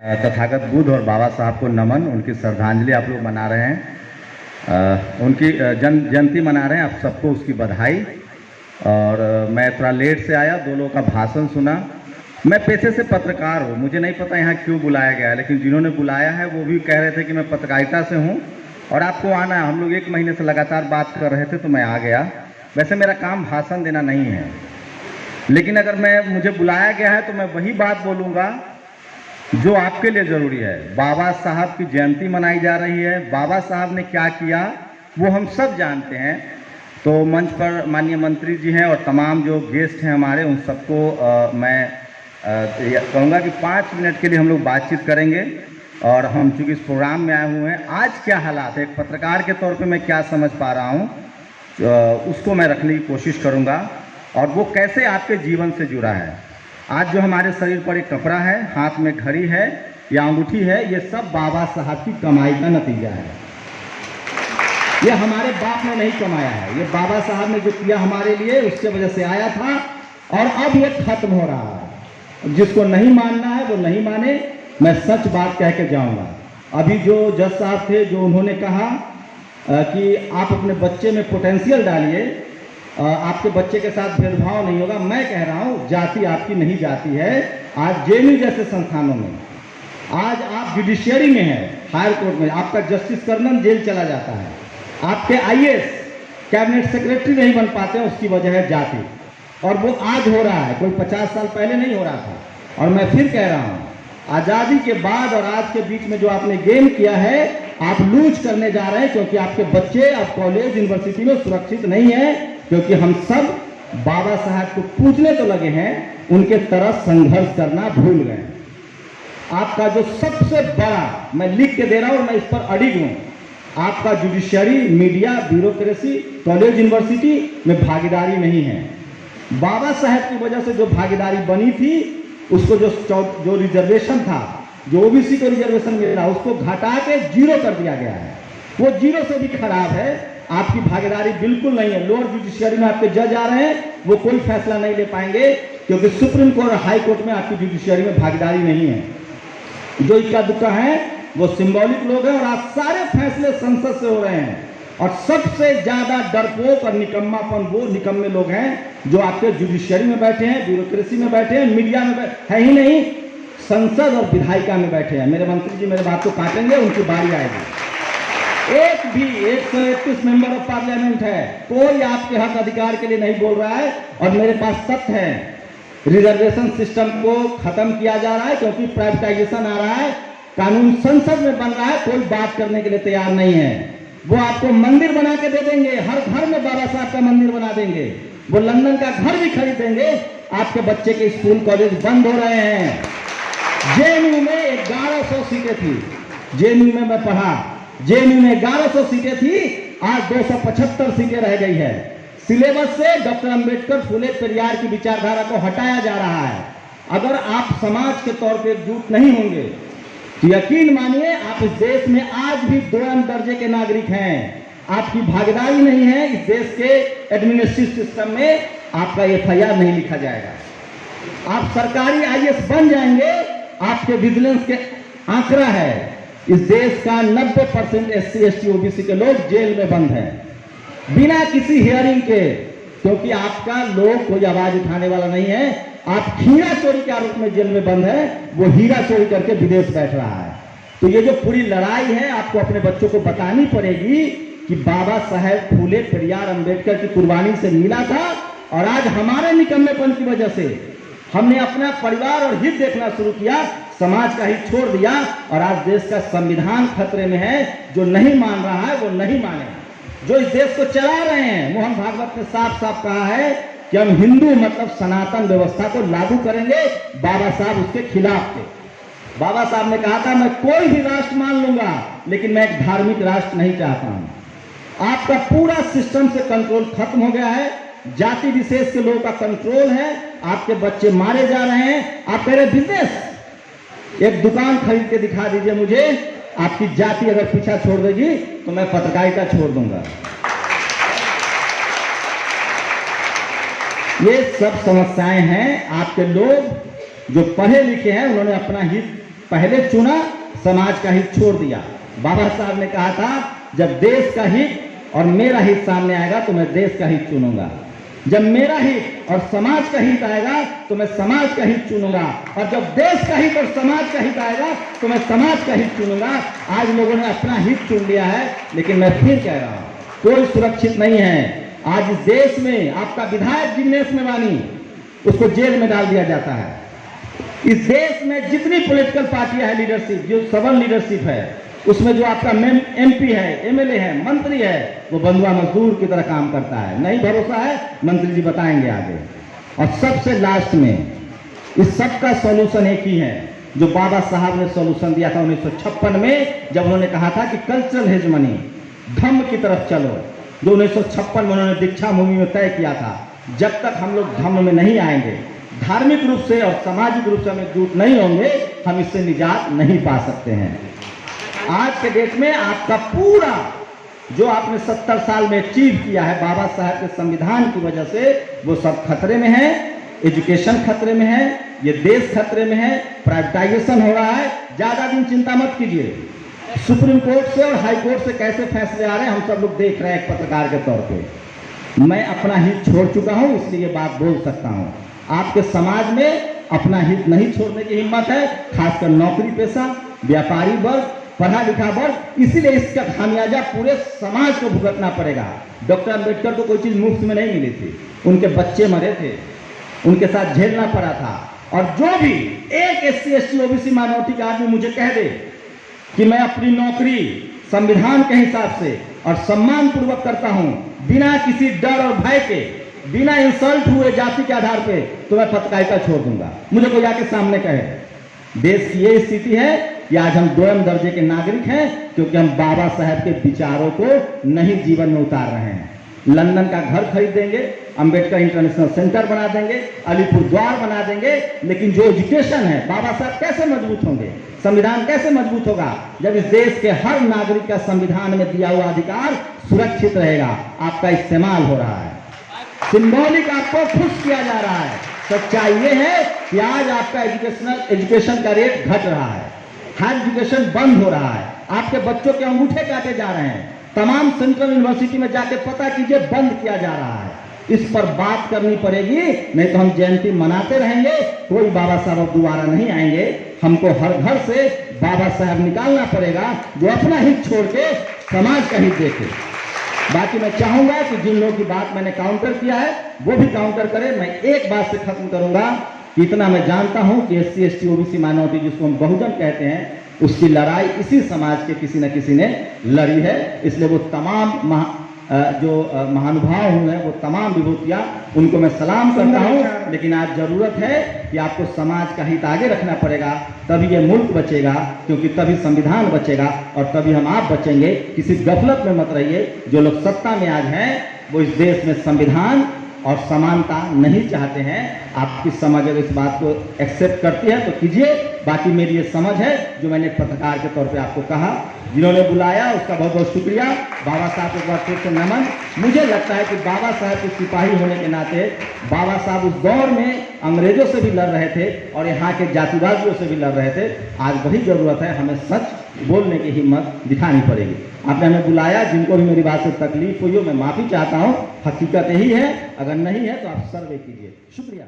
तथागत बुद्ध और बाबा साहब को नमन, उनकी श्रद्धांजलि आप लोग मना रहे हैं, उनकी जयंती मना रहे हैं। आप सबको उसकी बधाई। और मैं थोड़ा लेट से आया, दो लोगों का भाषण सुना। मैं पेशे से पत्रकार हूँ, मुझे नहीं पता यहाँ क्यों बुलाया गया है, लेकिन जिन्होंने बुलाया है वो भी कह रहे थे कि मैं पत्रकारिता से हूँ और आपको आना है। हम लोग 1 महीने से लगातार बात कर रहे थे तो मैं आ गया। वैसे मेरा काम भाषण देना नहीं है, लेकिन अगर मुझे बुलाया गया है तो मैं वही बात बोलूँगा जो आपके लिए ज़रूरी है। बाबा साहब की जयंती मनाई जा रही है, बाबा साहब ने क्या किया वो हम सब जानते हैं। तो मंच पर माननीय मंत्री जी हैं और तमाम जो गेस्ट हैं हमारे, उन सबको मैं कहूँगा कि 5 मिनट के लिए हम लोग बातचीत करेंगे। और हम चूँकि इस प्रोग्राम में आए हुए हैं, आज क्या हालात है, एक पत्रकार के तौर पे मैं क्या समझ पा रहा हूँ उसको मैं रखने की कोशिश करूँगा, और वो कैसे आपके जीवन से जुड़ा है। आज जो हमारे शरीर पर एक कपड़ा है, हाथ में घड़ी है या अंगूठी है, ये सब बाबा साहब की कमाई का नतीजा है। ये हमारे बाप ने नहीं कमाया है, ये बाबा साहब ने जो किया हमारे लिए उसके वजह से आया था और अब ये खत्म हो रहा है। जिसको नहीं मानना है वो नहीं माने, मैं सच बात कह के जाऊंगा। अभी जो जज साहब थे, जो उन्होंने कहा कि आप अपने बच्चे में पोटेंशियल डालिए, आपके बच्चे के साथ भेदभाव नहीं होगा। मैं कह रहा हूँ जाति आपकी नहीं जाती है। आज जेएनयू जैसे संस्थानों में, आज आप जुडिशियरी में हैं, हायर कोर्ट में, आपका जस्टिस कर्नल जेल चला जाता है, आपके आईएएस कैबिनेट सेक्रेटरी नहीं बन पाते हैं, उसकी वजह है जाति। और वो आज हो रहा है, कोई 50 साल पहले नहीं हो रहा था। और मैं फिर कह रहा हूँ, आज़ादी के बाद और आज के बीच में जो आपने गेम किया है, आप लूज करने जा रहे हैं, क्योंकि आपके बच्चे अब कॉलेज यूनिवर्सिटी में सुरक्षित नहीं है, क्योंकि हम सब बाबा साहब को पूजने तो लगे हैं, उनके तरह संघर्ष करना भूल गए। आपका जो सबसे बड़ा, मैं लिख के दे रहा हूं और मैं इस पर अडिग हूं, आपका judiciary, media, bureaucracy, college university में भागीदारी नहीं है। बाबा साहब की वजह से जो भागीदारी बनी थी, उसको जो रिजर्वेशन था, जो ओबीसी को रिजर्वेशन मिला, उसको घटा के 0 कर दिया गया है। वो 0 से भी खराब है। आपकी भागीदारी बिल्कुल नहीं है। लोअर जुडिशियरी में आपके जज आ रहे हैं, वो कोई फैसला नहीं ले पाएंगे, क्योंकि सुप्रीम कोर्ट और हाई कोर्ट में आपकी जुडिशियरी में भागीदारी नहीं है। जो इक्का दुक्का है वो सिंबॉलिक लोग हैं, और आज सारे फैसले संसद से हो रहे हैं। और सबसे ज्यादा डरपोक और निकम्मापन वो निकम्मे लोग हैं जो आपके जुडिशियरी में बैठे हैं, ब्यूरोक्रेसी में बैठे हैं, मीडिया में है ही नहीं, संसद और विधायिका में बैठे हैं। मेरे मंत्री जी मेरे बात को काटेंगे, उनकी बारी आएगी। एक भी 131 मेंबर ऑफ पार्लियामेंट है, कोई आपके हक अधिकार के लिए नहीं बोल रहा है। और मेरे पास तथ्य है, रिजर्वेशन सिस्टम को खत्म किया जा रहा है, क्योंकि प्राइवेटाइजेशन आ रहा है, कानून संसद में बन रहा है, कोई बात करने के लिए तैयार नहीं है। वो आपको मंदिर बना के दे देंगे, हर घर में बाबा साहब का मंदिर बना देंगे, वो लंदन का घर भी खरीद देंगे। आपके बच्चे के स्कूल कॉलेज बंद हो रहे हैं। जेएनयू में 1100 सीटें थी, जेएनयू में मैं पढ़ा, जेएनयू में 1100 सीटें थी, आज 275 सीटें रह गई है। सिलेबस से डॉक्टर अंबेडकर, फुले, पेरियार की विचारधारा को हटाया जा रहा है। अगर आप समाज के तौर पर एकजुट नहीं होंगे तो यकीन मानिए, आप इस देश में आज भी 2 दर्जे के नागरिक हैं। आपकी भागीदारी नहीं है इस देश के एडमिनिस्ट्रेटिव सिस्टम में, आपका एफआईआर नहीं लिखा जाएगा। आप सरकारी आईएएस बन जाएंगे, आपके विजिलेंस के आंकड़ा है, इस देश का 90% एससी, एसटी, ओबीसी के लोग जेल में बंद हैं बिना किसी हियरिंग के, क्योंकि आपका लोग कोई आवाज उठाने वाला नहीं है। आप हीरा चोरी के आरोप में जेल में बंद है, वो हीरा चोरी करके विदेश बैठ रहा है। तो ये जो पूरी लड़ाई है, आपको अपने बच्चों को बतानी पड़ेगी कि बाबा साहेब फूले, पेरियार, अंबेडकर की कुर्बानी से मिला था, और आज हमारे निकम्मेपन की वजह से हमने अपना परिवार और हित देखना शुरू किया, समाज का हित छोड़ दिया, और आज देश का संविधान खतरे में है। जो नहीं मान रहा है वो नहीं माने। जो इस देश को चला रहे हैं, मोहन भागवत ने साफ साफ कहा है कि हम हिंदू मतलब सनातन व्यवस्था को लागू करेंगे। बाबा साहब उसके खिलाफ थे। बाबा साहब ने कहा था, मैं कोई भी राष्ट्र मान लूंगा, लेकिन मैं एक धार्मिक राष्ट्र नहीं चाहता हूं। आपका पूरा सिस्टम से कंट्रोल खत्म हो गया है, जाति विशेष के लोगों का कंट्रोल है, आपके बच्चे मारे जा रहे हैं। आप कह रहे बिजनेस, एक दुकान खरीद के दिखा दीजिए मुझे, आपकी जाति अगर पीछा छोड़ देगी तो मैं पत्रकारिता छोड़ दूंगा। ये सब समस्याएं हैं। आपके लोग जो पढ़े लिखे हैं, उन्होंने अपना हित पहले चुना, समाज का हित छोड़ दिया। बाबा साहब ने कहा था जब देश का हित और मेरा हित सामने आएगा तो मैं देश का हित चुनूंगा, जब मेरा हित और समाज का हित आएगा तो मैं समाज का हित चुनूंगा, और जब देश का हित और समाज का हित आएगा तो मैं समाज का हित चुनूंगा। आज लोगों ने अपना हित चुन लिया है, लेकिन मैं फिर कह रहा हूं कोई सुरक्षित नहीं है। आज इस देश में आपका विधायक जिग्नेश मेवानी, उसको जेल में डाल दिया जाता है। इस देश में जितनी पॉलिटिकल पार्टियां है, लीडरशिप जो सबल लीडरशिप है, उसमें जो आपका MP है, MLA है, मंत्री है, वो बंधुआ मजदूर की तरह काम करता है। नहीं भरोसा है, मंत्री जी बताएंगे आगे। और सबसे लास्ट में इस सब का सॉल्यूशन एक ही है जो बाबा साहब ने सॉल्यूशन दिया था 1956 में, जब उन्होंने कहा था कि कल्चरल हेजमनी, धम्म की तरफ चलो, जो 1956 में उन्होंने दीक्षा भूमि में तय किया था। जब तक हम लोग धम्म में नहीं आएंगे, धार्मिक रूप से और सामाजिक रूप से हम एकजुट नहीं होंगे, हम इससे निजात नहीं पा सकते हैं। आज के डेट में आपका पूरा जो आपने 70 साल में अचीव किया है बाबा साहब के संविधान की वजह से, वो सब खतरे में है। एजुकेशन खतरे में है, ये देश खतरे में है, प्राइवेटाइजेशन हो रहा है। ज्यादा दिन चिंता मत कीजिए, सुप्रीम कोर्ट से और हाई कोर्ट से कैसे फैसले आ रहे हैं हम सब लोग देख रहे हैं एक पत्रकार के तौर पे। मैं अपना हित छोड़ चुका हूं, इसलिए ये बात बोल सकता हूं। आपके समाज में अपना हित नहीं छोड़ने की हिम्मत है, खासकर नौकरी पेशा, व्यापारी वर्ग, पढ़ा लिखा वर्ग, इसीलिए इसका खामियाजा पूरे समाज को भुगतना पड़ेगा। डॉक्टर अम्बेडकर को कोई चीज मुफ्त में नहीं मिली थी, उनके बच्चे मरे थे, उनके साथ झेलना पड़ा था। और जो भी एक SC ST OBC माइनॉरिटी का आदमी मुझे कह दे कि मैं अपनी नौकरी संविधान के हिसाब से और सम्मान पूर्वक करता हूं, बिना किसी डर और भय के, बिना इंसल्ट हुए जाति के आधार पे, तो मैं पत्रकारिता छोड़ दूंगा। मुझे कोई आके सामने कहे। देश की ये स्थिति है कि आज हम 2म दर्जे के नागरिक हैं, क्योंकि हम बाबा साहब के विचारों को नहीं जीवन में उतार रहे हैं। लंदन का घर खरीद देंगे, अंबेडकर इंटरनेशनल सेंटर बना देंगे, अलीपुर द्वार बना देंगे, लेकिन जो एजुकेशन है, बाबा साहब कैसे मजबूत होंगे, संविधान कैसे मजबूत होगा, जब इस देश के हर नागरिक का संविधान में दिया हुआ अधिकार सुरक्षित रहेगा। आपका इस्तेमाल हो रहा है, सिंबॉलिक आपको खुश किया जा रहा है। सच्चाई ये है कि आज आपका एजुकेशन का रेट घट रहा है, हायर एजुकेशन बंद हो रहा है, आपके बच्चों के अंगूठे काटे जा रहे हैं। तमाम सेंट्रल यूनिवर्सिटी में जाके पता कीजिए, बंद किया जा रहा है। इस पर बात करनी पड़ेगी, नहीं तो हम जयंती मनाते रहेंगे, कोई बाबा साहब दोबारा नहीं आएंगे। हमको हर घर से बाबा साहब निकालना पड़ेगा, जो अपना हित छोड़ के समाज का हित देखे। बाकी मैं चाहूंगा कि जिन लोगों की बात मैंने काउंटर किया है वो भी काउंटर करें। मैं एक बात से खत्म करूंगा कि इतना मैं जानता हूं कि SC ST OBC माइनॉरिटी, जिसको हम बहुजन कहते हैं, उसकी लड़ाई इसी समाज के किसी न किसी ने लड़ी है। इसलिए वो तमाम महानुभाव हुए हैं, वो तमाम विभूतियां, उनको मैं सलाम करता हूं। लेकिन आज जरूरत है कि आपको समाज का हित आगे रखना पड़ेगा, तभी ये मुल्क बचेगा, क्योंकि तभी संविधान बचेगा और तभी हम आप बचेंगे। किसी गफलत में मत रहिए। जो लोग सत्ता में आज हैं वो इस देश में संविधान और समानता नहीं चाहते हैं। आपकी समझ अगर इस बात को एक्सेप्ट करती है तो कीजिए, बाकी मेरी ये समझ है जो मैंने पत्रकार के तौर पे आपको कहा। जिन्होंने बुलाया उसका बहुत बहुत शुक्रिया। बाबा साहब एक बार फिर से नमन। मुझे लगता है कि बाबा साहब के सिपाही होने के नाते बाबा साहब उस दौर में अंग्रेजों से भी लड़ रहे थे और यहाँ के जातिवादियों से भी लड़ रहे थे। आज वही जरूरत है, हमें सच बोलने की हिम्मत दिखानी पड़ेगी। आपने हमें बुलाया, जिनको भी मेरी बात से तकलीफ हुई हो मैं माफी चाहता हूँ। हकीकत यही है, अगर नहीं है तो आप सर्वे कीजिए। शुक्रिया।